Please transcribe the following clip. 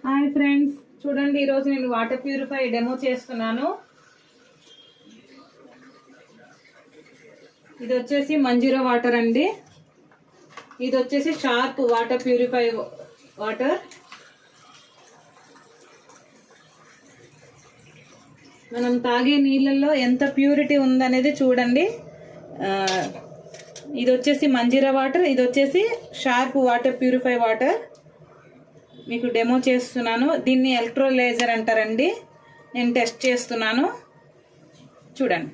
Hi friends, చూడండి ఈరోజు నేను వాటర్ ప్యూరిఫై డెమో చేస్తున్నాను. ఇది వచ్చేసి మంజీరా వాటర్ అండి. ఇది వచ్చేసి షార్ప్ వాటర్ ప్యూరిఫై వాటర్. మనం తాగే నీళ్ళల్లో ఎంత ప్యూరిటీ ఉందనేది చూడండి. ఇది వచ్చేసి మంజీరా వాటర్, ఇది వచ్చేసి షార్ప్ వాటర్ ప్యూరిఫై వాటర్. మీకు డెమో చేస్తున్నాను. దీన్ని ఎలక్ట్రోలైజర్ అంటారండి. నేను టెస్ట్ చేస్తున్నాను, చూడండి.